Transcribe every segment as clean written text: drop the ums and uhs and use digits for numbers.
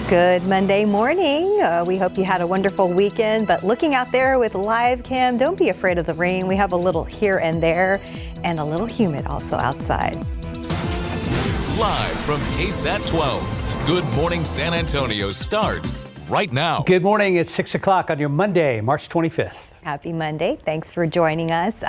Good Monday morning. We hope you had a wonderful weekend, but looking out there with live cam, don't be afraid of the rain. We have a little here and there and a little humid also outside. Live from KSAT 12, Good Morning San Antonio starts right now. Good morning. It's 6 o'clock on your Monday, March 25th. Happy Monday. Thanks for joining us.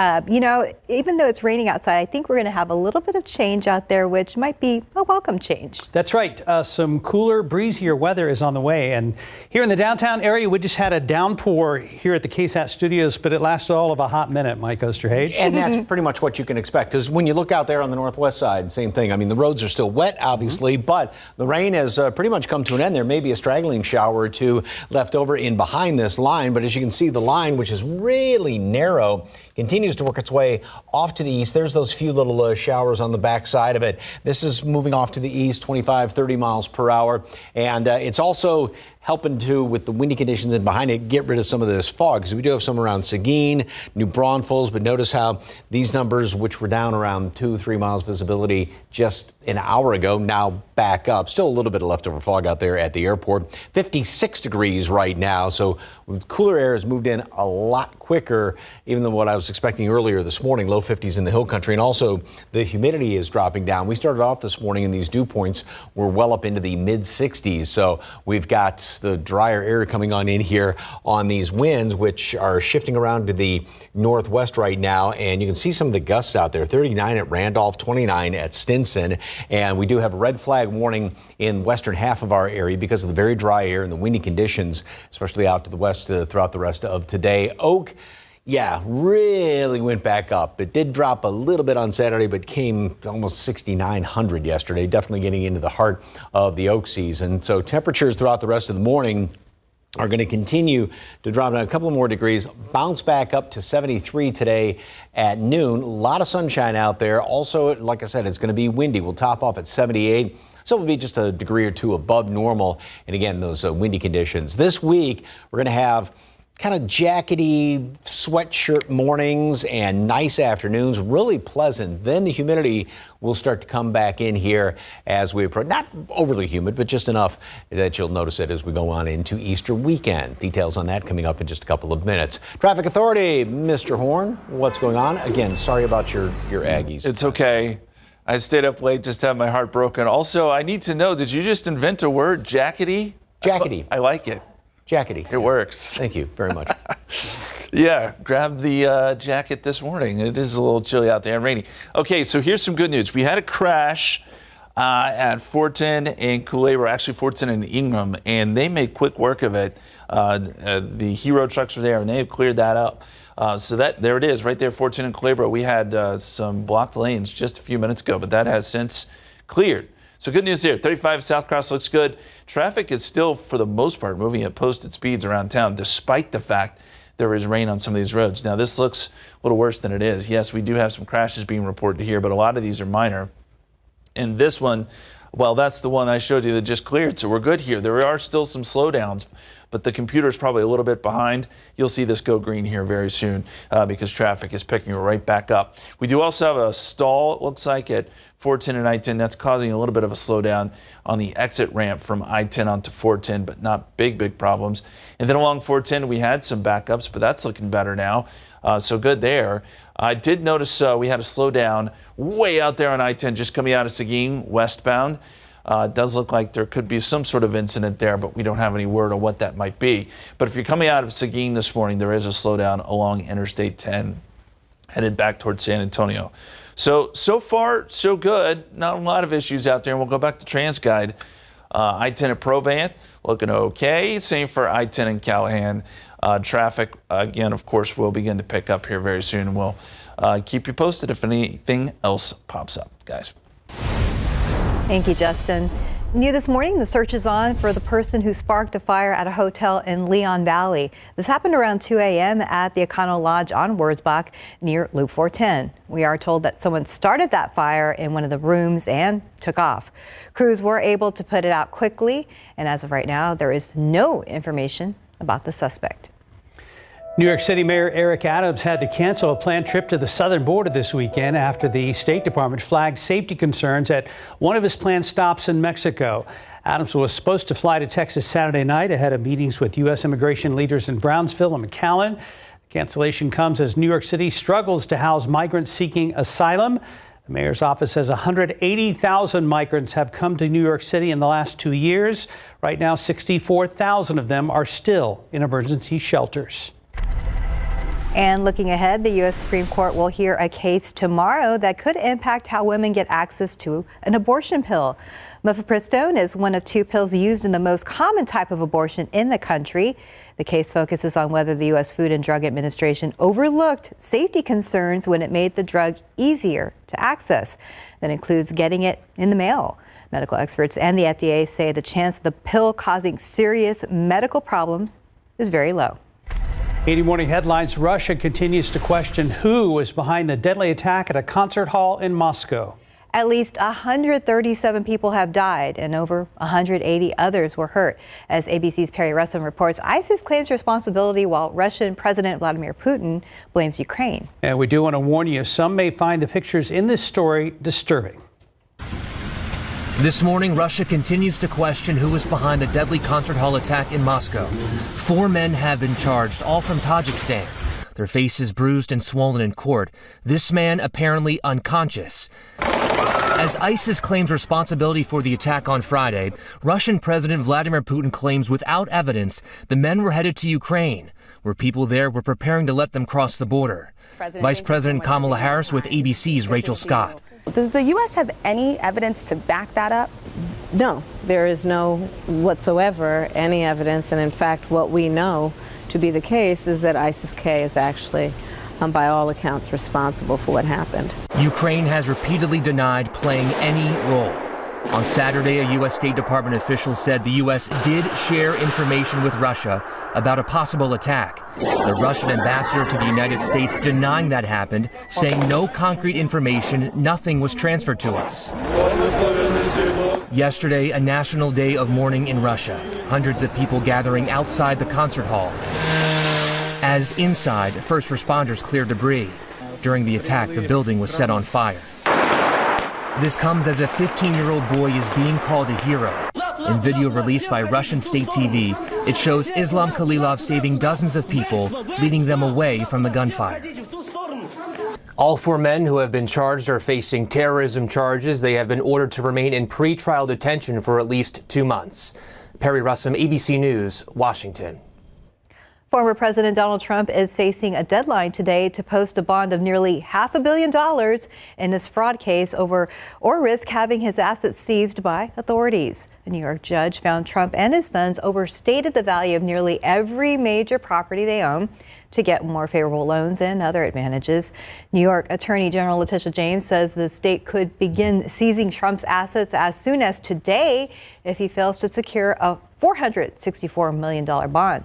Even though it's raining outside, I think we're going to have a little bit of change out there, which might be a welcome change. That's right. Some cooler, breezier weather is on the way. And here in the downtown area, we just had a downpour here at the KSAT studios, but it lasted all of a hot minute, Mike Osterhage. And that's pretty much what you can expect, because when you look out there on the northwest side, same thing. I mean, the roads are still wet, obviously, but the rain has pretty much come to an end. There may be a straggling shower or two left over in behind this line, but as you can see, the line, which is really narrow, continues to work its way off to the east. There's those few little showers on the back side of it. This is moving off to the east, 25, 30 miles per hour. And it's also helping to, with the windy conditions in behind it, get rid of some of this fog, because we do have some around Seguin, New Braunfels, but notice how these numbers, which were down around 2-3 miles visibility just an hour ago, now back up. Still a little bit of leftover fog out there at the airport. 56 degrees right now, so cooler air has moved in a lot quicker, even than what I was expecting earlier this morning. Low 50s in the hill country, and also the humidity is dropping down. We started off this morning and these dew points were well up into the mid 60s, so we've got the drier air coming on in here on these winds, which are shifting around to the northwest right now, and you can see some of the gusts out there. 39 at Randolph, 29 at Stinson, and we do have a red flag warning in western half of our area because of the very dry air and the windy conditions, especially out to the west throughout the rest of today. Oak, yeah, really went back up. It did drop a little bit on Saturday, but came to almost 6,900 yesterday, definitely getting into the heart of the oak season. So temperatures throughout the rest of the morning are going to continue to drop down a couple more degrees, bounce back up to 73 today at noon. A lot of sunshine out there. Also, like I said, it's going to be windy. We'll top off at 78. So it'll be just a degree or two above normal. And again, those windy conditions. This week, we're going to have kind of jackety sweatshirt mornings and nice afternoons, really pleasant. Then the humidity will start to come back in here as we approach. Not overly humid, but just enough that you'll notice it as we go on into Easter weekend. Details on that coming up in just a couple of minutes. Traffic Authority, Mr. Horn, what's going on? Again, sorry about your Aggies. It's okay. I stayed up late just to have my heart broken. Also, I need to know, did you just invent a word, jackety? Jackety. I like it. Jackety. It works. Thank you very much. Yeah, grab the jacket this morning. It is a little chilly out there and rainy. Okay, so here's some good news. We had a crash at Fortin and Culebra, actually Fortin and Ingram, and they made quick work of it. The Hero trucks were there, and they have cleared that up. So there it is, right there, Fortin and Culebra. We had some blocked lanes just a few minutes ago, but that has since cleared. So good news here. 35 South Cross looks good. Traffic is still, for the most part, moving at posted speeds around town, despite the fact there is rain on some of these roads. Now, this looks a little worse than it is. Yes, we do have some crashes being reported here, but a lot of these are minor. And this one, well, that's the one I showed you that just cleared, so we're good here. There are still some slowdowns, but the computer is probably a little bit behind. You'll see this go green here very soon because traffic is picking right back up. We do also have a stall, it looks like, at 410 and I-10. That's causing a little bit of a slowdown on the exit ramp from I-10 onto 410, but not big problems. And then along 410, we had some backups, but that's looking better now. So good there. I did notice we had a slowdown way out there on I-10, just coming out of Seguin westbound. It does look like there could be some sort of incident there, but we don't have any word on what that might be. But if you're coming out of Seguin this morning, there is a slowdown along Interstate 10, headed back towards San Antonio. So far, so good. Not a lot of issues out there. And we'll go back to TransGuide. I-10 at Probant, looking okay. Same for I-10 in Callahan. Traffic, again, of course, will begin to pick up here very soon. And we'll keep you posted if anything else pops up, guys. Thank you, Justin. New this morning, the search is on for the person who sparked a fire at a hotel in Leon Valley. This happened around 2 a.m. at the Econo Lodge on Wurzbach near Loop 410. We are told that someone started that fire in one of the rooms and took off. Crews were able to put it out quickly, and as of right now, there is no information about the suspect. New York City Mayor Eric Adams had to cancel a planned trip to the southern border this weekend after the State Department flagged safety concerns at one of his planned stops in Mexico. Adams was supposed to fly to Texas Saturday night ahead of meetings with U.S. immigration leaders in Brownsville and McAllen. The cancellation comes as New York City struggles to house migrants seeking asylum. The mayor's office says 180,000 migrants have come to New York City in the last 2 years. Right now, 64,000 of them are still in emergency shelters. And looking ahead, the U.S. Supreme Court will hear a case tomorrow that could impact how women get access to an abortion pill. Mifepristone is one of 2 pills used in the most common type of abortion in the country. The case focuses on whether the U.S. Food and Drug Administration overlooked safety concerns when it made the drug easier to access. That includes getting it in the mail. Medical experts and the FDA say the chance of the pill causing serious medical problems is very low. 80 Morning Headlines. Russia continues to question who was behind the deadly attack at a concert hall in Moscow. At least 137 people have died and over 180 others were hurt. As ABC's Perry Russom reports, ISIS claims responsibility while Russian President Vladimir Putin blames Ukraine. And we do want to warn you, some may find the pictures in this story disturbing. This morning, Russia continues to question who was behind the deadly concert hall attack in Moscow. 4 men have been charged, all from Tajikistan. Their faces bruised and swollen in court. This man apparently unconscious. As ISIS claims responsibility for the attack on Friday, Russian President Vladimir Putin claims without evidence the men were headed to Ukraine, where people there were preparing to let them cross the border. Vice President Kamala Harris with ABC's Rachel Scott. Does the U.S. have any evidence to back that up? No, there is no whatsoever any evidence. And in fact, what we know to be the case is that ISIS-K is actually, by all accounts, responsible for what happened. Ukraine has repeatedly denied playing any role. On Saturday, a U.S. State Department official said the U.S. did share information with Russia about a possible attack. The Russian ambassador to the United States denying that happened, saying no concrete information, nothing was transferred to us. Yesterday, a national day of mourning in Russia. Hundreds of people gathering outside the concert hall. As inside, first responders cleared debris. During the attack, the building was set on fire. This comes as a 15-year-old boy is being called a hero. In video released by Russian state TV, it shows Islam Khalilov saving dozens of people, leading them away from the gunfire. All 4 men who have been charged are facing terrorism charges. They have been ordered to remain in pretrial detention for at least 2 months. Perry Russom, ABC News, Washington. Former President Donald Trump is facing a deadline today to post a bond of nearly $500 million in his fraud case or risk having his assets seized by authorities. A New York judge found Trump and his sons overstated the value of nearly every major property they own to get more favorable loans and other advantages. New York Attorney General Letitia James says the state could begin seizing Trump's assets as soon as today if he fails to secure a $464 million bond.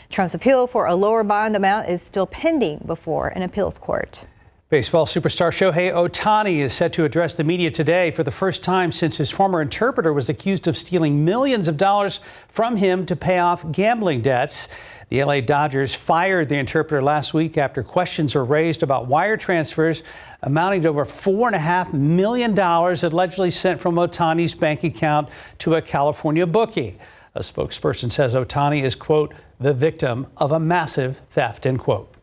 Trump's appeal for a lower bond amount is still pending before an appeals court. Baseball superstar Shohei Ohtani is set to address the media today for the first time since his former interpreter was accused of stealing millions of dollars from him to pay off gambling debts. The LA Dodgers fired the interpreter last week after questions were raised about wire transfers amounting to over $4.5 million allegedly sent from Ohtani's bank account to a California bookie. A spokesperson says Ohtani is, quote, the victim of a massive theft, end quote.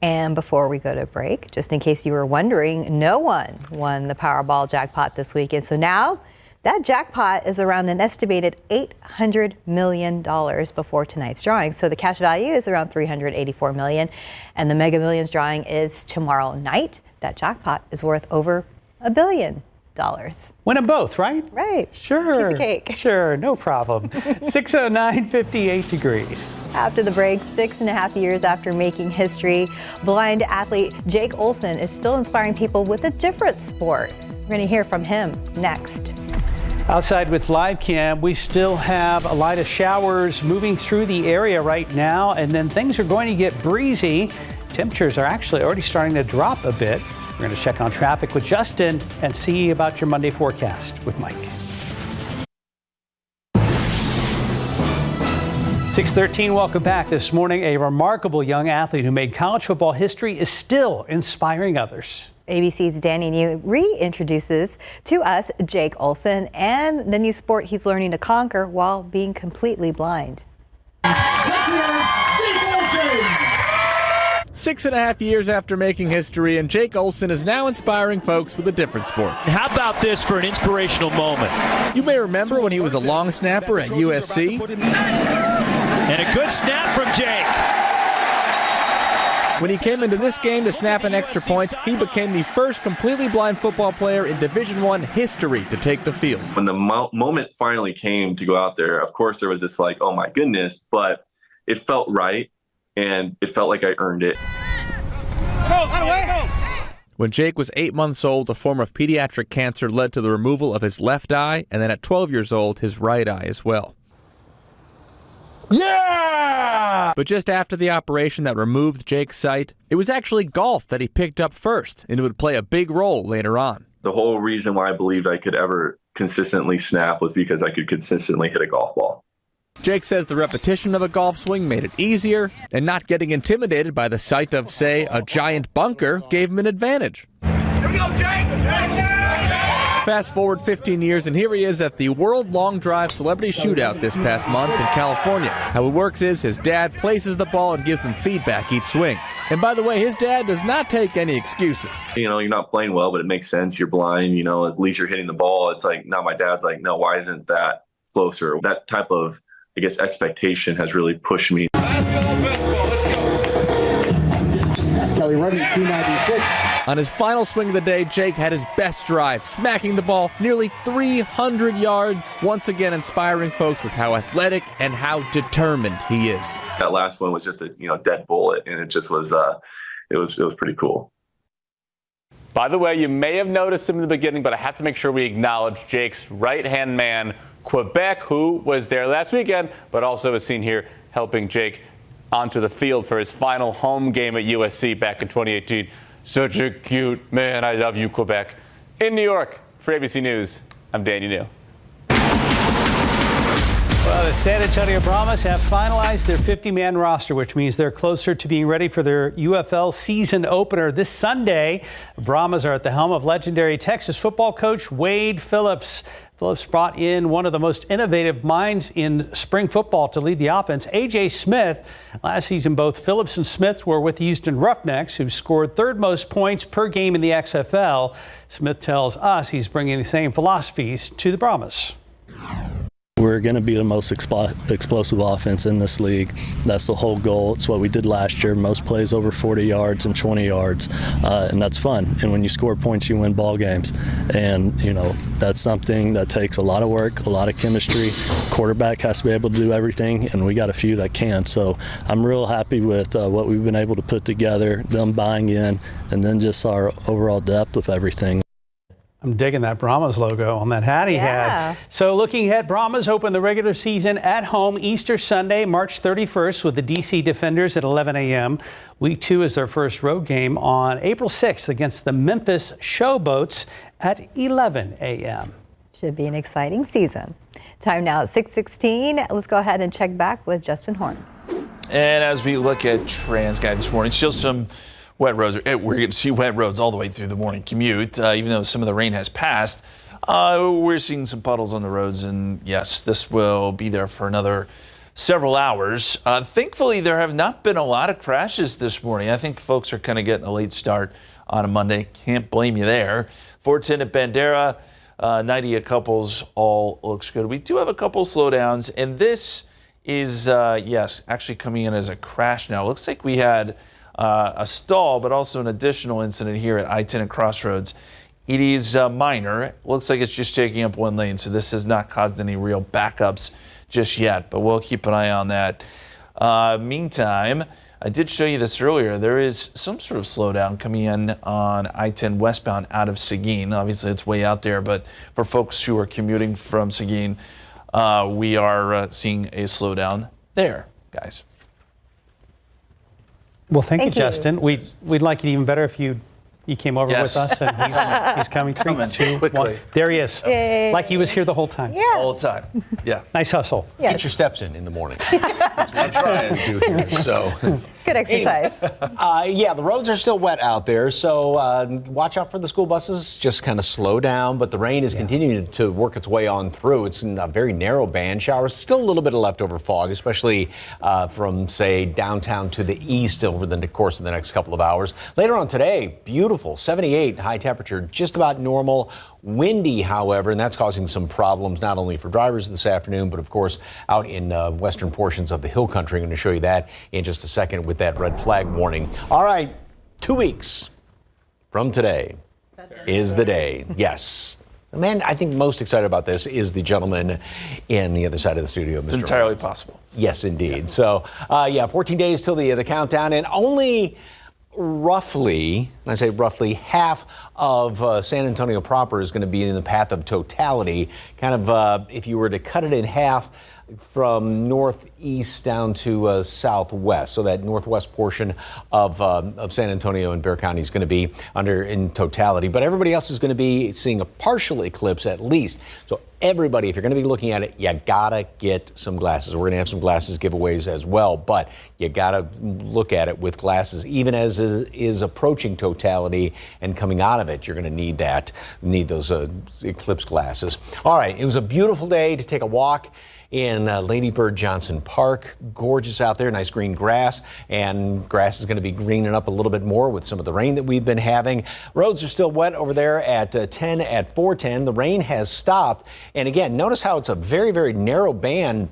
And before we go to break, just in case you were wondering, no one won the Powerball jackpot this weekend. So now that jackpot is around an estimated $800 million before tonight's drawing. So the cash value is around $384 million, and the Mega Millions drawing is tomorrow night. That jackpot is worth over $1 billion. Win them both, right? Right. Sure. Piece of cake. Sure, no problem. 609, 58 degrees. After the break, 6.5 years after making history, blind athlete Jake Olson is still inspiring people with a different sport. We're going to hear from him next. Outside with live cam, we still have a light of showers moving through the area right now, and then things are going to get breezy. Temperatures are actually already starting to drop a bit. We're going to check on traffic with Justin and see about your Monday forecast with Mike. 6:13, welcome back. This morning, a remarkable young athlete who made college football history is still inspiring others. ABC's Danny New reintroduces to us Jake Olson and the new sport he's learning to conquer while being completely blind. 6.5 years after making history, and Jake Olson is now inspiring folks with a different sport. How about this for an inspirational moment? You may remember when he was a long snapper at USC. And a good snap from Jake. When he came into this game to snap an extra point, he became the first completely blind football player in Division I history to take the field. When the moment finally came to go out there, of course there was this like, oh my goodness, but it felt right and it felt like I earned it. When Jake was 8 months old, a form of pediatric cancer led to the removal of his left eye, and then at 12 years old, his right eye as well. Yeah! But just after the operation that removed Jake's sight, it was actually golf that he picked up first, and it would play a big role later on. The whole reason why I believed I could ever consistently snap was because I could consistently hit a golf ball. Jake says the repetition of a golf swing made it easier, and not getting intimidated by the sight of, say, a giant bunker gave him an advantage. Here we go, Jake! Fast forward 15 years, and here he is at the World Long Drive Celebrity Shootout this past month in California. How it works is his dad places the ball and gives him feedback each swing. And by the way, his dad does not take any excuses. You know, you're not playing well, but it makes sense. You're blind, you know, at least you're hitting the ball. It's like, now my dad's like, no, why isn't that closer? That type of, I guess, expectation has really pushed me. Fastball, let's go. Kelly running 296. On his final swing of the day, Jake had his best drive, smacking the ball nearly 300 yards, once again inspiring folks with how athletic and how determined he is. That last one was just a dead bullet, and it just was it was pretty cool. By the way, you may have noticed him in the beginning, but I have to make sure we acknowledge Jake's right-hand man, Quebec, who was there last weekend, but also is seen here helping Jake onto the field for his final home game at USC back in 2018. Such a cute man. I love you, Quebec. In New York, for ABC News, I'm Danny New. Well, the San Antonio Brahmas have finalized their 50-man roster, which means they're closer to being ready for their UFL season opener this Sunday. The Brahmas are at the helm of legendary Texas football coach Wade Phillips. Phillips brought in one of the most innovative minds in spring football to lead the offense, A.J. Smith. Last season, both Phillips and Smith were with the Houston Roughnecks, who scored third most points per game in the XFL. Smith tells us he's bringing the same philosophies to the Brahmas. We're going to be the most explosive offense in this league. That's the whole goal. It's what we did last year. Most plays over 40 yards and 20 yards, and that's fun. And when you score points, you win ball games. And, that's something that takes a lot of work, a lot of chemistry. Quarterback has to be able to do everything, and we got a few that can. So I'm real happy with what we've been able to put together, them buying in, and then just our overall depth of everything. I'm digging that Brahmas logo on that hat he had. So looking ahead, Brahmas open the regular season at home Easter Sunday, March 31st with the DC Defenders at 11 a.m. Week 2 is their first road game on April 6th against the Memphis Showboats at 11 a.m. Should be an exciting season. Time now at 6:16. Let's go ahead and check back with Justin Horn. And as we look at TransGuide this morning, still some wet roads. We're going to see wet roads all the way through the morning commute, even though some of the rain has passed. We're seeing some puddles on the roads, and yes, this will be there for another several hours. Thankfully, there have not been a lot of crashes this morning. I think folks are kind of getting a late start on a Monday. Can't blame you there. 410 at Bandera, 90 at Couples, all looks good. We do have a couple slowdowns, and this is, yes, actually coming in as a crash now. It looks like we had a stall, but also an additional incident here at I-10 at Crossroads. It is minor. Looks like it's just taking up one lane, so this has not caused any real backups just yet, but we'll keep an eye on that. Meantime, I did show you this earlier. There is some sort of slowdown coming in on I-10 westbound out of Seguin. Obviously, it's way out there, but for folks who are commuting from Seguin, we are seeing a slowdown there, guys. Well, thank you, Justin. We'd like it even better if you You came over Yes. with us, and he's coming. 3, 2, 1. There he is. Yay. Like he was here the whole time. Yeah. All the time. Yeah. Nice hustle. Yes. Get your steps in the morning. That's what I'm trying to do here. So. It's good exercise. Yeah, the roads are still wet out there, so watch out for the school buses. Just kind of slow down, but the rain is continuing to work its way on through. It's in a very narrow band. Showers, still a little bit of leftover fog, especially from, say, downtown to the east over the course of the next couple of hours. Later on today, beautiful, 78 high temperature, just about normal. Windy, however, and that's causing some problems not only for drivers this afternoon, but of course out in western portions of the hill country. I'm going to show you that in just a second with that red flag warning. All right, 2 weeks from today is the day. Yes. The man I think most excited about this is the gentleman in the other side of the studio. It's entirely possible. Yes, indeed. Yeah. So, 14 days till the countdown, and only roughly, and I say roughly, half of San Antonio proper is going to be in the path of totality. Kind of, if you were to cut it in half from northeast down to southwest, so that northwest portion of San Antonio and Bexar County is going to be in totality. But everybody else is going to be seeing a partial eclipse at least. So everybody, if you're going to be looking at it, you gotta get some glasses. We're going to have some glasses giveaways as well, but you gotta look at it with glasses. Even as is approaching totality and coming out of it, you're going to need those eclipse glasses. All right, it was a beautiful day to take a walk in Lady Bird Johnson Park. Gorgeous out there, nice green grass, and grass is going to be greening up a little bit more with some of the rain that we've been having. Roads are still wet over there at 410. The rain has stopped, and again, notice how it's a very, very narrow band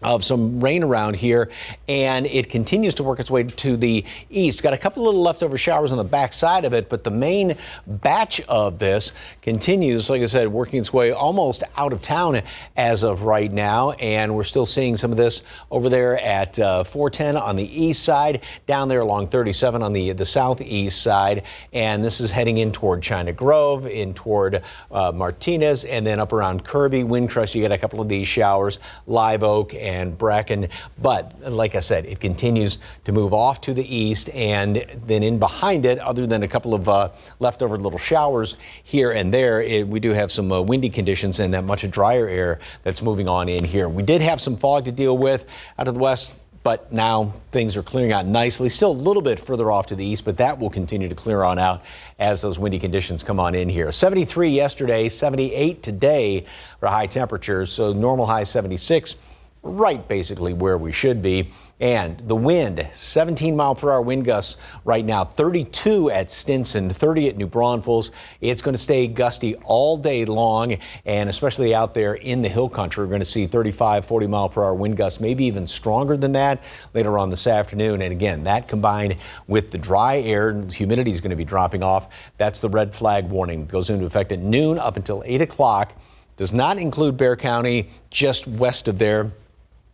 of some rain around here, and it continues to work its way to the east. Got a couple little leftover showers on the back side of it, but the main batch of this continues, like I said, working its way almost out of town as of right now, and we're still seeing some of this over there at 410 on the east side, down there along 37 on the southeast side, and this is heading in toward China Grove, in toward Martinez, and then up around Kirby, Windcrest. You get a couple of these showers, Live Oak and Bracken, but like I said, it continues to move off to the east, and then in behind it, other than a couple of leftover little showers here and there, we do have some windy conditions and that much drier air that's moving on in here. We did have some fog to deal with out of the west, but now things are clearing out nicely. Still a little bit further off to the east, but that will continue to clear on out as those windy conditions come on in here. 73 yesterday, 78 today for high temperatures, so normal high 76. Right basically where we should be. And the wind, 17 mile per hour wind gusts right now, 32 at Stinson, 30 at New Braunfels. It's going to stay gusty all day long, and especially out there in the hill country, we're going to see 35, 40 mile per hour wind gusts, maybe even stronger than that later on this afternoon. And again, that combined with the dry air, humidity is going to be dropping off. That's the red flag warning. It goes into effect at noon up until 8 o'clock. Does not include Bexar County, just west of there.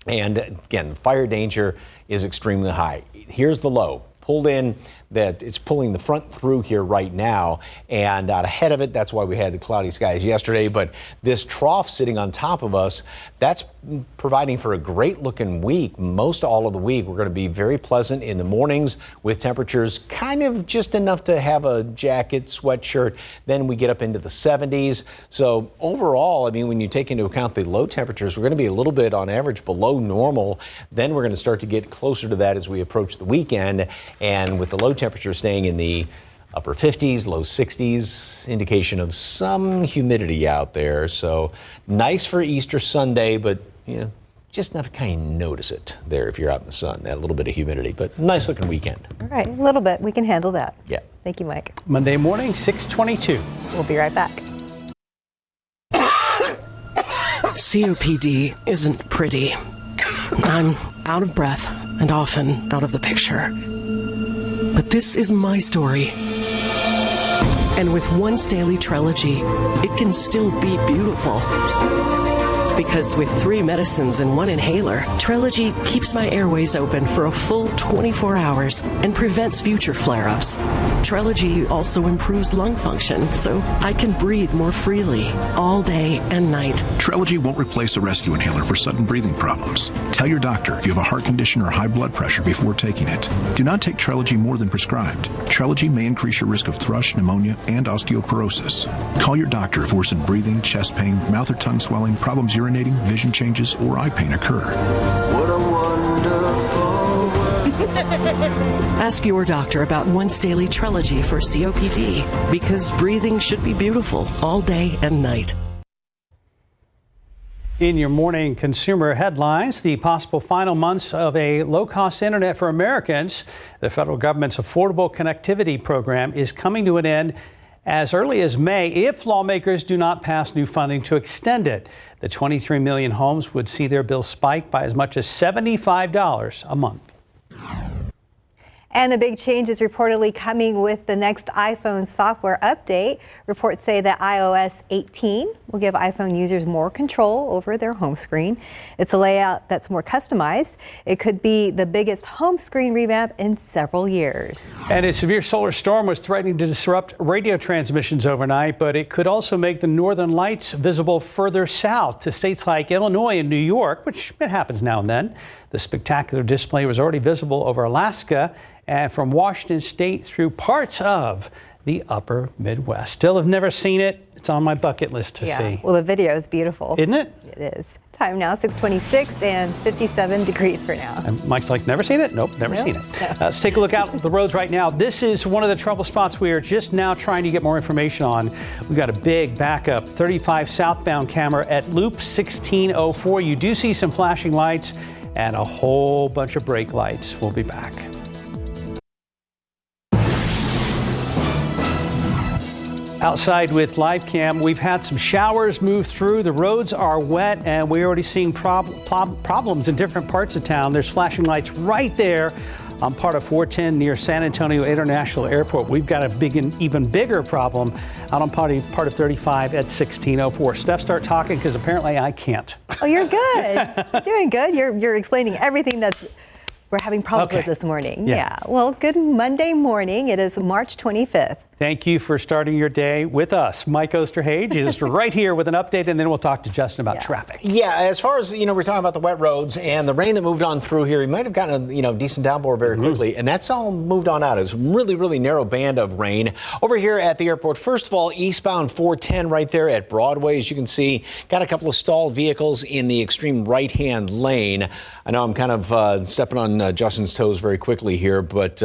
And again, fire danger is extremely high. Here's the low. Pulled in, that it's pulling the front through here right now, and out ahead of it, that's why we had the cloudy skies yesterday. But this trough sitting on top of us, that's providing for a great looking week. Most all of the week, we're going to be very pleasant in the mornings with temperatures kind of just enough to have a jacket, sweatshirt. Then we get up into the 70s. So overall, I mean, when you take into account the low temperatures, we're going to be a little bit on average below normal. Then we're going to start to get closer to that as we approach the weekend. And with the low temperature staying in the upper 50s, low 60s, indication of some humidity out there. So nice for Easter Sunday, but just enough to kind of notice it there if you're out in the sun, that little bit of humidity, but nice looking weekend. All right, a little bit. We can handle that. Yeah. Thank you, Mike. Monday morning, 6:22. We'll be right back. COPD isn't pretty. I'm out of breath and often out of the picture. But this is my story. And with Once Daily Trelegy, it can still be beautiful. Because with 3 medicines and 1 inhaler, Trelegy keeps my airways open for a full 24 hours and prevents future flare-ups. Trelegy also improves lung function, so I can breathe more freely all day and night. Trelegy won't replace a rescue inhaler for sudden breathing problems. Tell your doctor if you have a heart condition or high blood pressure before taking it. Do not take Trelegy more than prescribed. Trelegy may increase your risk of thrush, pneumonia, and osteoporosis. Call your doctor if worsened breathing, chest pain, mouth or tongue swelling, problems urinating, vision changes, or eye pain occur. What a wonderful world. Ask your doctor about once daily Trelegy for COPD, because breathing should be beautiful all day and night. In your morning consumer headlines, the possible final months of a low-cost internet for Americans. The federal government's Affordable Connectivity Program is coming to an end as early as May if lawmakers do not pass new funding to extend it. The 23 million homes would see their bills spike by as much as $75 a month. And a big change is reportedly coming with the next iPhone software update. Reports say that iOS 18 will give iPhone users more control over their home screen. It's a layout that's more customized. It could be the biggest home screen revamp in several years. And a severe solar storm was threatening to disrupt radio transmissions overnight, but it could also make the northern lights visible further south to states like Illinois and New York, which it happens now and then. The spectacular display was already visible over Alaska and from Washington State through parts of the upper Midwest. Still have never seen it. It's on my bucket list to see. Well, the video is beautiful. Isn't it? It is. Time now, 6:26 and 57 degrees for now. And Mike's like, never seen it? Nope, never seen it. Let's take a look out the roads right now. This is one of the trouble spots we are just now trying to get more information on. We've got a big backup, 35 southbound camera at Loop 1604. You do see some flashing lights and a whole bunch of brake lights. We'll be back. Outside with live cam, we've had some showers move through. The roads are wet, and we're already seeing problems in different parts of town. There's flashing lights right there on part of 410 near San Antonio International Airport. We've got a big and even bigger problem out on part of 35 at 1604. Steph, start talking because apparently I can't. Oh, you're good. You're doing good. You're explaining everything we're having problems with this morning. Yeah. Well, good Monday morning. It is March 25th. Thank you for starting your day with us. Mike Osterhage is right here with an update, and then we'll talk to Justin about traffic. Yeah, as far as, we're talking about the wet roads and the rain that moved on through here. You might have gotten a, decent downpour very quickly, and that's all moved on out. It was a really, really narrow band of rain. Over here at the airport, first of all, eastbound 410 right there at Broadway, as you can see, got a couple of stalled vehicles in the extreme right-hand lane. I know I'm kind of stepping on Justin's toes very quickly here, but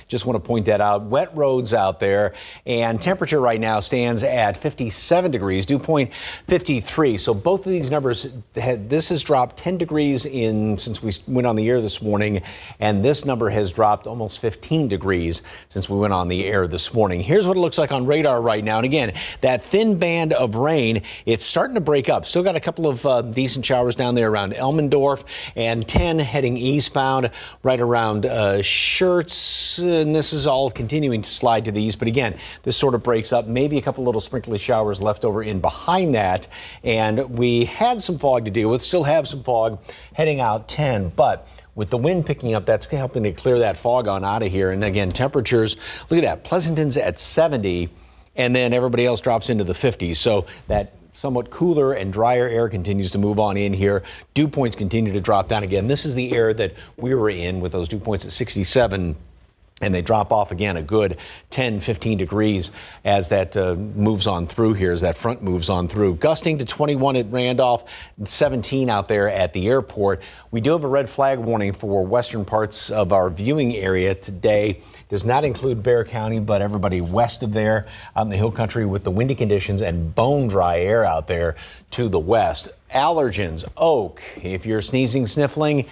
just want to point that out. Wet roads out there. And temperature right now stands at 57 degrees, dew point 53. So both of these numbers, this has dropped 10 degrees since we went on the air this morning. And this number has dropped almost 15 degrees since we went on the air this morning. Here's what it looks like on radar right now. And again, that thin band of rain, it's starting to break up. Still got a couple of decent showers down there around Elmendorf and 10 heading eastbound right around Schertz. And this is all continuing to slide to the east. But again, this sort of breaks up, maybe a couple little sprinkly showers left over in behind that. And we had some fog to deal with, still have some fog heading out 10, but with the wind picking up, that's helping to clear that fog on out of here. And again, temperatures, look at that, Pleasanton's at 70, and then everybody else drops into the 50s. So that somewhat cooler and drier air continues to move on in here. Dew points continue to drop down again. This is the air that we were in with those dew points at 67. And they drop off again a good 10, 15 degrees as that moves on through here, as that front moves on through. Gusting to 21 at Randolph, 17 out there at the airport. We do have a red flag warning for western parts of our viewing area today. Does not include Bexar County, but everybody west of there out in the hill country with the windy conditions and bone dry air out there to the west. Allergens, oak, if you're sneezing, sniffling,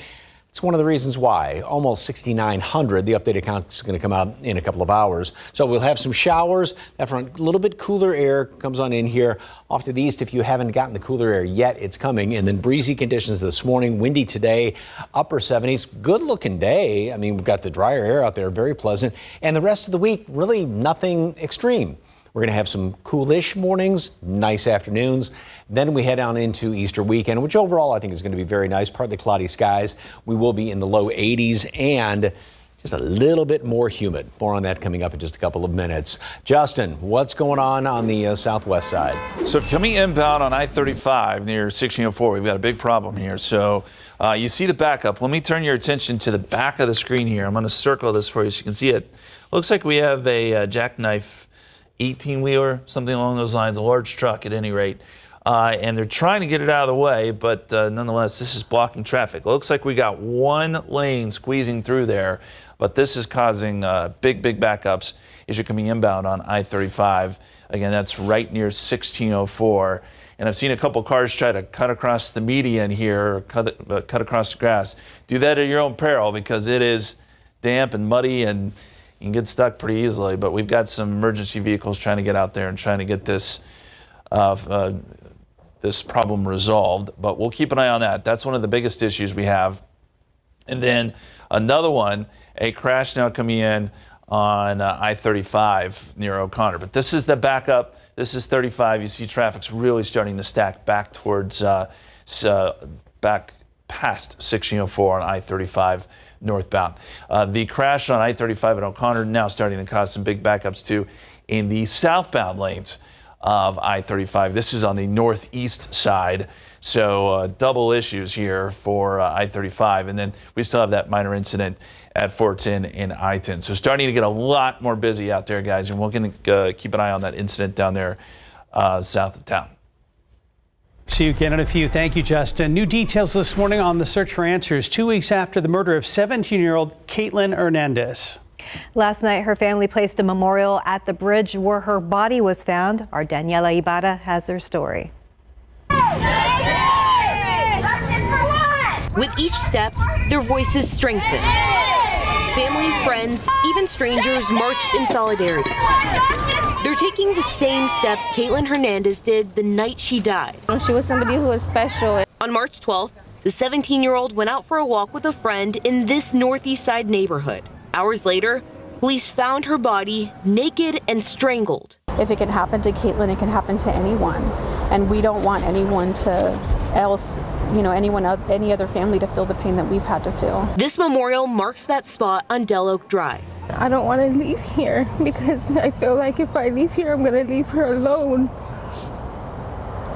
it's one of the reasons why. Almost 6,900. The updated count is going to come out in a couple of hours. So we'll have some showers. That front, a little bit cooler air comes on in here. Off to the east, if you haven't gotten the cooler air yet, it's coming. And then breezy conditions this morning. Windy today, upper 70s. Good looking day. I mean, we've got the drier air out there, very pleasant. And the rest of the week, really nothing extreme. We're going to have some coolish mornings, nice afternoons. Then we head on into Easter weekend, which overall I think is going to be very nice. Partly cloudy skies. We will be in the low 80s and just a little bit more humid. More on that coming up in just a couple of minutes. Justin, what's going on the southwest side? So coming inbound on I-35 near 1604, we've got a big problem here. So you see the backup. Let me turn your attention to the back of the screen here. I'm going to circle this for you so you can see it. Looks like we have a jackknife 18-wheeler, something along those lines, a large truck at any rate. And they're trying to get it out of the way, but nonetheless, this is blocking traffic. Looks like we got one lane squeezing through there, but this is causing big backups as you're coming inbound on I-35. Again, that's right near 1604. And I've seen a couple cars try to cut across the median here, or cut across the grass. Do that at your own peril because it is damp and muddy and you can get stuck pretty easily. But we've got some emergency vehicles trying to get out there and trying to get this this problem resolved, but we'll keep an eye on that. That's one of the biggest issues we have. And then another one, a crash now coming in on I-35 near O'Connor. But this is the backup. This is 35. You see traffic's really starting to stack back towards, back past 1604 on I-35 northbound. The crash on I-35 at O'Connor now starting to cause some big backups too in the southbound lanes of I-35. This is on the northeast side, so double issues here for I-35, and then we still have that minor incident at 410 and I-10. So starting to get a lot more busy out there, guys, and we're going to keep an eye on that incident down there south of town. See you again in a few. Thank you, Justin. New details this morning on the search for answers 2 weeks after the murder of 17-year-old Caitlin Hernandez. Last night, her family placed a memorial at the bridge where her body was found. Our Daniela Ibarra has her story. With each step, their voices strengthened. Family, friends, even strangers marched in solidarity. They're taking the same steps Caitlin Hernandez did the night she died. She was somebody who was special. On March 12th, the 17-year-old went out for a walk with a friend in this northeast side neighborhood. Hours later, police found her body naked and strangled. If it can happen to Caitlin, it can happen to anyone. And we don't want anyone any other family to feel the pain that we've had to feel. This memorial marks that spot on Del Oak Drive. I don't want to leave here because I feel like if I leave here, I'm going to leave her alone,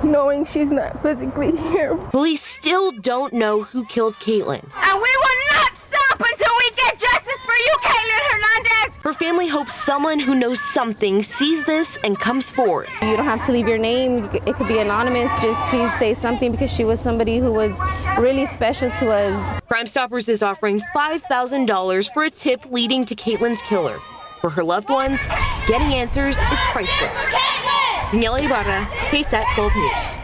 knowing she's not physically here. Police still don't know who killed Caitlin. And we will not stop until we get justice for you, Caitlin Hernandez! Her family hopes someone who knows something sees this and comes forward. You don't have to leave your name. It could be anonymous. Just please say something because she was somebody who was really special to us. Crime Stoppers is offering $5,000 for a tip leading to Caitlin's killer. For her loved ones, getting answers is priceless. Daniela Ibarra, KSAT 12 News.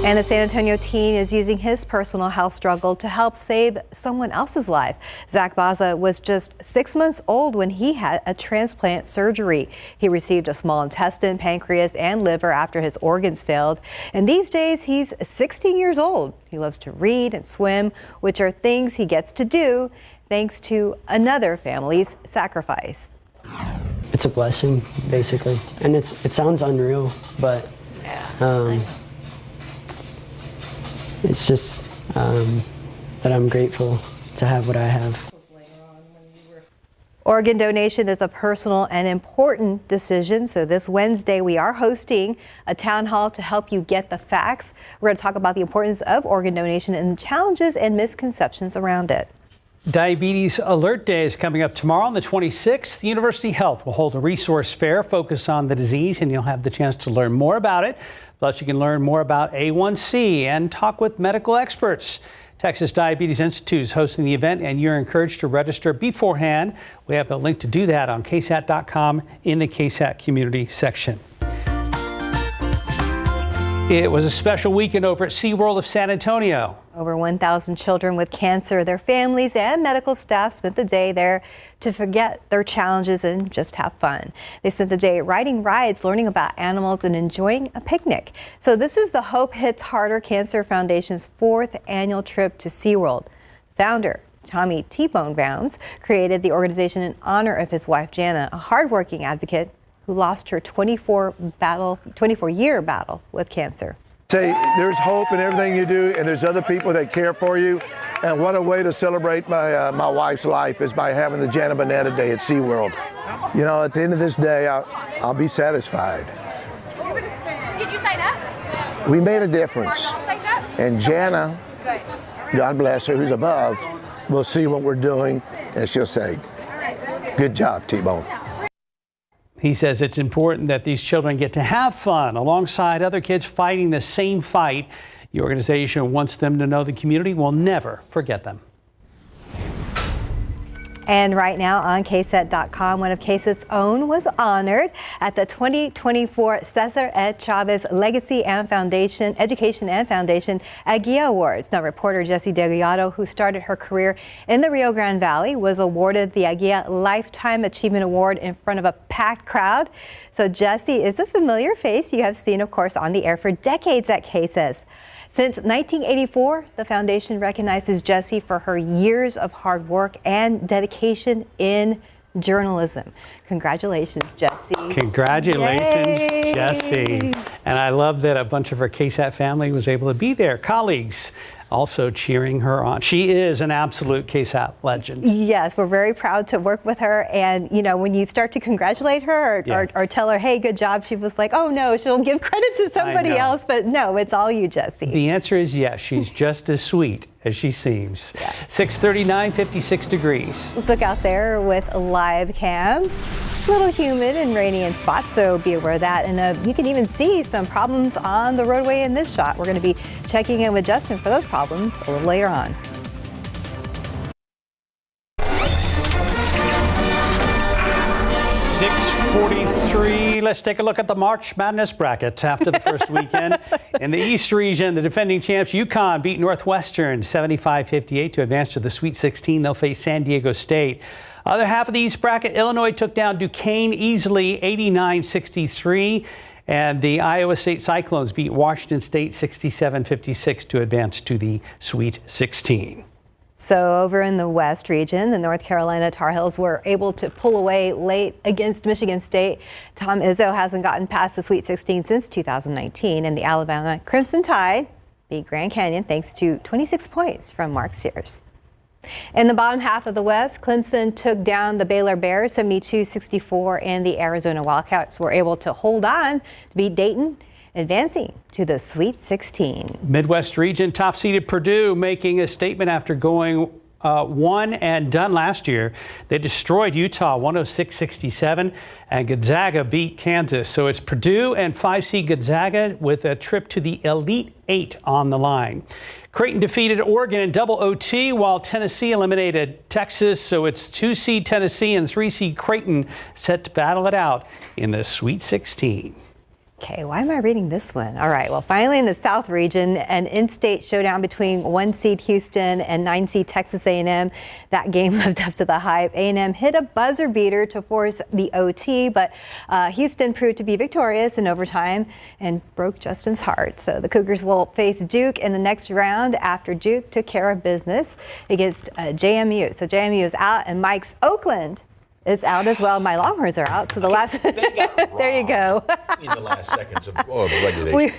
And a San Antonio teen is using his personal health struggle to help save someone else's life. Zach Baza was just 6 months old when he had a transplant surgery. He received a small intestine, pancreas, and liver after his organs failed. And these days, he's 16 years old. He loves to read and swim, which are things he gets to do thanks to another family's sacrifice. It's a blessing, basically. And it sounds unreal, but it's just that I'm grateful to have what I have. Organ donation is a personal and important decision. So this Wednesday, we are hosting a town hall to help you get the facts. We're going to talk about the importance of organ donation and challenges and misconceptions around it. Diabetes Alert Day is coming up tomorrow on the 26th. University Health will hold a resource fair focused on the disease, and you'll have the chance to learn more about it. Plus, you can learn more about A1C and talk with medical experts. Texas Diabetes Institute is hosting the event, and you're encouraged to register beforehand. We have a link to do that on KSAT.com in the KSAT community section. It was a special weekend over at SeaWorld of San Antonio. Over 1,000 children with cancer, their families, and medical staff spent the day there to forget their challenges and just have fun. They spent the day riding rides, learning about animals, and enjoying a picnic. So this is the Hope Hits Harder Cancer Foundation's 4th annual trip to SeaWorld. Founder Tommy T-Bone Bounds created the organization in honor of his wife, Jana, a hardworking advocate who lost her 24-year battle with cancer. Say there's hope in everything you do, and there's other people that care for you. And what a way to celebrate my wife's life is by having the Jana Banana Day at SeaWorld. You know, at the end of this day, I'll be satisfied. Did you sign up? We made a difference. And Jana, God bless her, who's above, will see what we're doing, and she'll say, good job, T-Bone. He says it's important that these children get to have fun alongside other kids fighting the same fight. The organization wants them to know the community will never forget them. And right now on KSAT.com, one of KSAT's own was honored at the 2024 Cesar Ed Chavez Legacy and Foundation, Education and Foundation Aguia Awards. Now, reporter Jessie Degollado, who started her career in the Rio Grande Valley, was awarded the Aguia Lifetime Achievement Award in front of a packed crowd. So Jessie is a familiar face you have seen, of course, on the air for decades at KSAT. Since 1984, the foundation recognizes Jessie for her years of hard work and dedication in journalism. Congratulations, Jessie. Congratulations, Yay. Jessie. And I love that a bunch of her KSAT family was able to be there. Colleagues also cheering her on. She is an absolute KSAT legend. Yes, we're very proud to work with her. And, you know, when you start to congratulate her or tell her, hey, good job, she was like, oh, no, she'll give credit to somebody else. But no, it's all you, Jessie. The answer is yes. She's just as sweet as she seems. 6:39, 56 degrees. Let's look out there with a live cam. A little humid and rainy in spots, so be aware of that. And you can even see some problems on the roadway in this shot. We're going to be checking in with Justin for those problems a little later on. Let's take a look at the March Madness brackets after the first weekend. In the East region, the defending champs UConn beat Northwestern 75-58 to advance to the Sweet 16. They'll face San Diego State. Other half of the East bracket, Illinois took down Duquesne easily 89-63. And the Iowa State Cyclones beat Washington State 67-56 to advance to the Sweet 16. So over in the West region, the North Carolina Tar Heels were able to pull away late against Michigan State. Tom Izzo hasn't gotten past the Sweet 16 since 2019, and the Alabama Crimson Tide beat Grand Canyon thanks to 26 points from Mark Sears. In the bottom half of the West, Clemson took down the Baylor Bears 72-64, and the Arizona Wildcats were able to hold on to beat Dayton, advancing to the Sweet 16. Midwest region, top-seeded Purdue making a statement after going one and done last year. They destroyed Utah 106-67, and Gonzaga beat Kansas. So it's Purdue and 5-seed Gonzaga with a trip to the Elite Eight on the line. Creighton defeated Oregon in double OT, while Tennessee eliminated Texas. So it's 2-seed Tennessee and 3-seed Creighton set to battle it out in the Sweet 16. Okay, why am I reading this one? All right, well, finally in the South region, an in-state showdown between 1-seed Houston and 9-seed Texas A&M. That game lived up to the hype. A&M hit a buzzer beater to force the OT, but Houston proved to be victorious in overtime and broke Justin's heart. So the Cougars will face Duke in the next round after Duke took care of business against JMU. So JMU is out, and Mike's Oakland is out as well. My Longhorns are out. So the last, there you go. In the last seconds of regulation.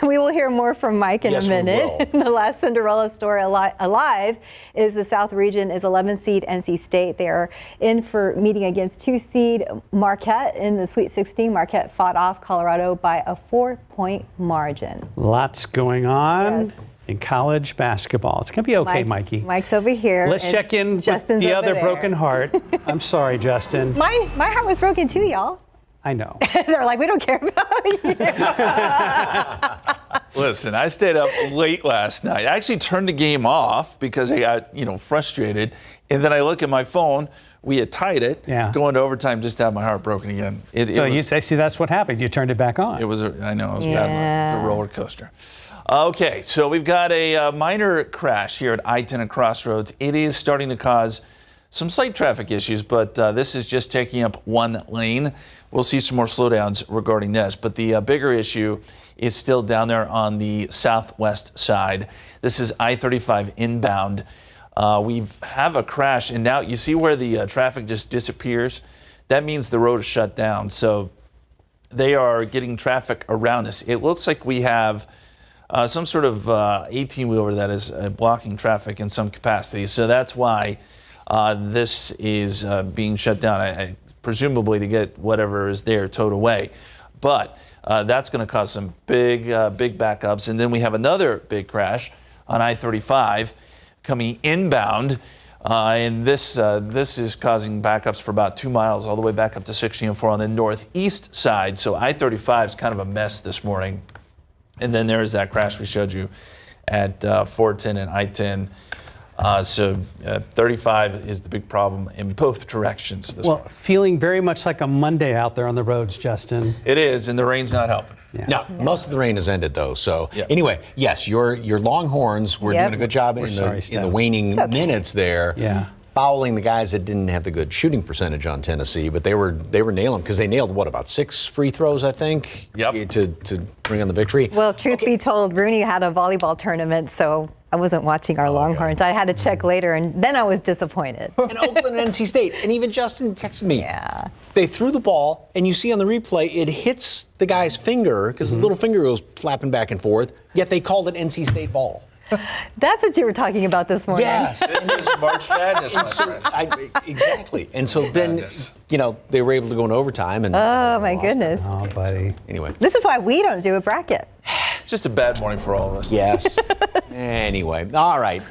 We will hear more from Mike in a minute. The last Cinderella story alive is the South region is 11-seed NC State. They are in for meeting against 2-seed Marquette in the Sweet 16. Marquette fought off Colorado by a 4-point margin. Lots going on. Yes. In college basketball. It's going to be okay, Mikey. Mike's over here. Let's check in Justin's with the other there. broken heart. I'm sorry, Justin. My heart was broken too, y'all. I know. They're like, we don't care about you. Listen, I stayed up late last night. I actually turned the game off because I got, frustrated. And then I look at my phone. We had tied it, going to overtime, just to have my heart broken again. You see, that's what happened. You turned it back on. It was bad. It was a roller coaster. Okay, so we've got a minor crash here at I-10 at Crossroads. It is starting to cause some slight traffic issues, but this is just taking up one lane. We'll see some more slowdowns regarding this, but the bigger issue is still down there on the southwest side. This is I-35 inbound. We have a crash, and now you see where the traffic just disappears? That means the road is shut down. So they are getting traffic around us. It looks like we have some sort of 18-wheeler that is blocking traffic in some capacity. So that's why this is being shut down, presumably to get whatever is there towed away. But that's going to cause some big backups. And then we have another big crash on I-35 coming inbound. And this is causing backups for about 2 miles all the way back up to 60 and 4 on the northeast side. So I-35 is kind of a mess this morning. And then there is that crash we showed you at 410 and I-10. So 35 is the big problem in both directions this morning. Feeling very much like a Monday out there on the roads, Justin. It is, and the rain's not helping. Yeah. No, most of the rain has ended though. So anyway, yes, your Longhorns were doing a good job in the waning minutes there. Yeah. Fouling the guys that didn't have the good shooting percentage on Tennessee, but they were nailing because they nailed about 6 free throws, I think, to bring on the victory. Well, truth be told, Rooney had a volleyball tournament, so I wasn't watching our Longhorns. I had to check later, and then I was disappointed. And Oakland and NC State, and even Justin texted me. Yeah. They threw the ball, and you see on the replay, it hits the guy's finger because his little finger goes flapping back and forth. Yet they called it NC State ball. That's what you were talking about this morning. Yes. This is March Madness, my friend. Exactly. And so then, they were able to go into overtime. And oh, my goodness. Oh, buddy. Anyway. This is why we don't do a bracket. It's just a bad morning for all of us. Yes. Anyway. All right.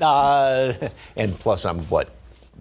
And plus, I'm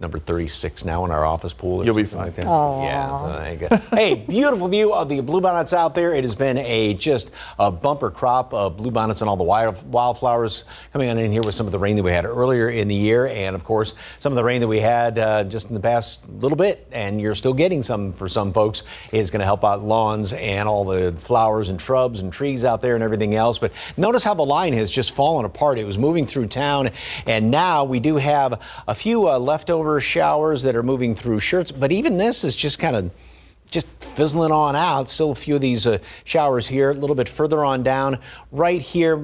number 36 now in our office pool. You'll be fine. Like that. Yeah, so there you go. Hey, beautiful view of the bluebonnets out there. It has been just a bumper crop of bluebonnets and all the wildflowers coming on in here with some of the rain that we had earlier in the year. And of course, some of the rain that we had just in the past little bit, and you're still getting some for some folks, is going to help out lawns and all the flowers and shrubs and trees out there and everything else. But notice how the line has just fallen apart. It was moving through town, and now we do have a few leftover showers that are moving through shirts, but even this is just kind of fizzling on out. Still a few of these showers here. A little bit further on down, right here,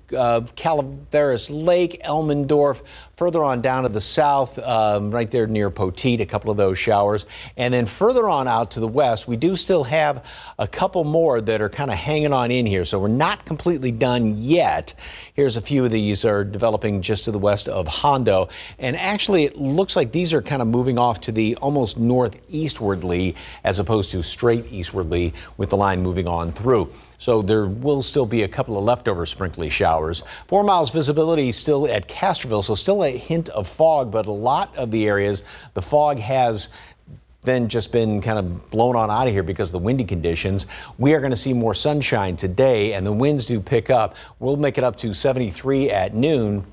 Calaveras Lake, Elmendorf. Further on down to the south, right there near Poteet, a couple of those showers. And then further on out to the west, we do still have a couple more that are kind of hanging on in here. So we're not completely done yet. Here's a few of these are developing just to the west of Hondo. And actually, it looks like these are kind of moving off to the almost northeastwardly as opposed to straight eastwardly with the line moving on through. So there will still be a couple of leftover sprinkly showers. 4 miles visibility still at Castroville, so still a hint of fog, but a lot of the areas, the fog has then just been kind of blown on out of here because of the windy conditions. We are going to see more sunshine today, and the winds do pick up. We'll make it up to 73 at noon.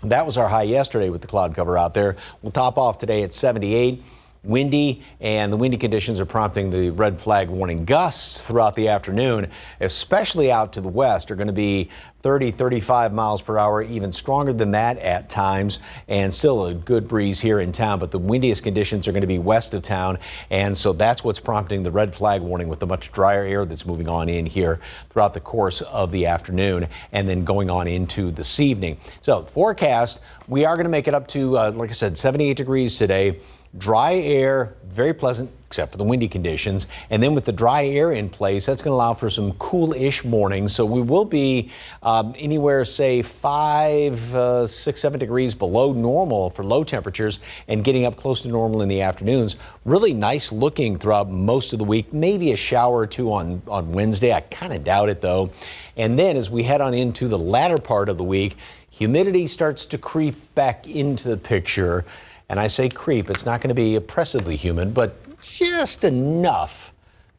That was our high yesterday with the cloud cover out there. We'll top off today at 78. Windy, and the windy conditions are prompting the red flag warning. Gusts throughout the afternoon, especially out to the west, are going to be 30, 35 miles per hour, even stronger than that at times, and still a good breeze here in town. But the windiest conditions are going to be west of town, and so that's what's prompting the red flag warning with the much drier air that's moving on in here throughout the course of the afternoon and then going on into this evening. So forecast, we are going to make it up to, like I said, 78 degrees today. Dry air, very pleasant, except for the windy conditions. And then with the dry air in place, that's going to allow for some cool-ish mornings. So we will be anywhere, say, 5, 6, 7 degrees below normal for low temperatures and getting up close to normal in the afternoons. Really nice looking throughout most of the week. Maybe a shower or two on Wednesday. I kind of doubt it, though. And then as we head on into the latter part of the week, humidity starts to creep back into the picture. And I say creep, it's not going to be oppressively humid, but just enough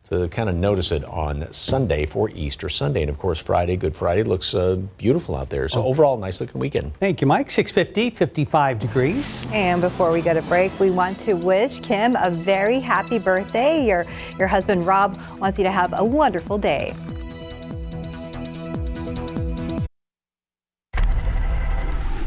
to kind of notice it on Sunday for Easter Sunday. And of course, Friday, Good Friday, looks beautiful out there. So overall, nice looking weekend. Thank you, Mike. 650, 55 degrees. And before we go to break, we want to wish Kim a very happy birthday. Your husband, Rob, wants you to have a wonderful day.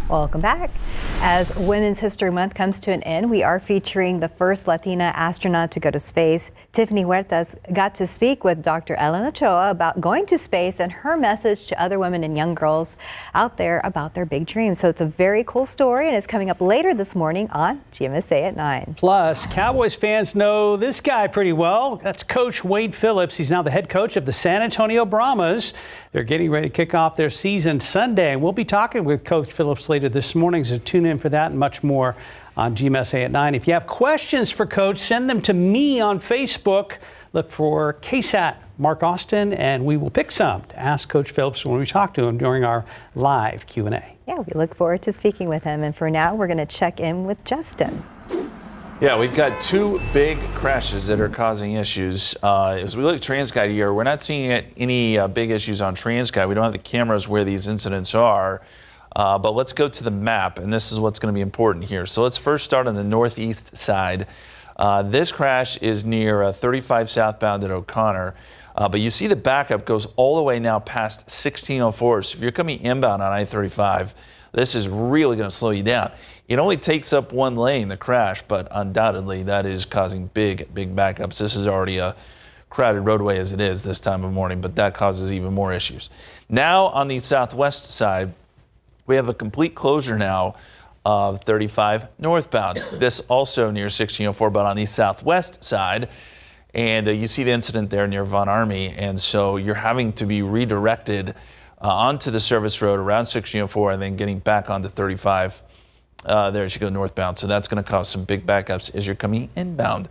Welcome back. As Women's History Month comes to an end, we are featuring the first Latina astronaut to go to space. Tiffany Huertas got to speak with Dr. Ellen Ochoa about going to space and her message to other women and young girls out there about their big dreams. So it's a very cool story, and it's coming up later this morning on GMSA at 9. Plus, Cowboys fans know this guy pretty well. That's Coach Wade Phillips. He's now the head coach of the San Antonio Brahmas. They're getting ready to kick off their season Sunday, and we'll be talking with Coach Phillips later this morning, so tune in for that and much more on GMSA at 9. If you have questions for Coach, send them to me on Facebook. Look for KSAT Mark Austin, and we will pick some to ask Coach Phillips when we talk to him during our live Q&A. Yeah, we look forward to speaking with him. And for now, we're going to check in with Justin. Yeah, we've got two big crashes that are causing issues. As we look at TransGuide here, we're not seeing any big issues on TransGuide. We don't have the cameras where these incidents are. But let's go to the map, and this is what's going to be important here. So let's first start on the northeast side. This crash is near 35 southbound at O'Connor. But you see the backup goes all the way now past 1604. So if you're coming inbound on I-35, this is really going to slow you down. It only takes up one lane, the crash, but undoubtedly that is causing big backups. This is already a crowded roadway as it is this time of morning, but that causes even more issues. Now on the southwest side, we have a complete closure now of 35 northbound. This also near 1604, but on the southwest side. And you see the incident there near Von Army. And so you're having to be redirected onto the service road around 1604 and then getting back onto 35 there as you go northbound. So that's going to cause some big backups as you're coming inbound.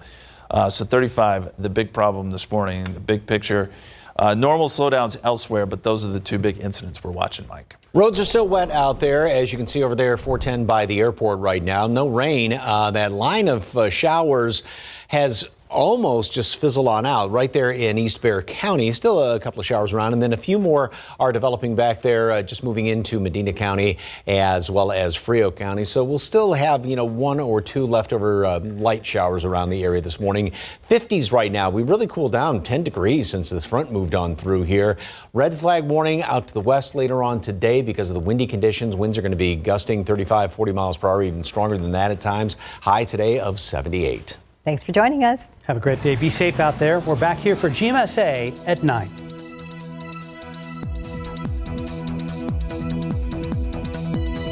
So 35, the big problem this morning, the big picture. Normal slowdowns elsewhere, but those are the two big incidents we're watching, Mike. Roads are still wet out there, as you can see over there, 410 by the airport right now. No rain. That line of showers has almost just fizzled on out right there in East Bexar County. Still a couple of showers around, and then a few more are developing back there, just moving into Medina County as well as Frio County. So we'll still have, one or two leftover light showers around the area this morning. 50s right now. We really cooled down 10 degrees since this front moved on through here. Red flag warning out to the west later on today because of the windy conditions. Winds are going to be gusting 35, 40 miles per hour, even stronger than that at times. High today of 78. Thanks for joining us. Have a great day. Be safe out there. We're back here for GMSA at 9.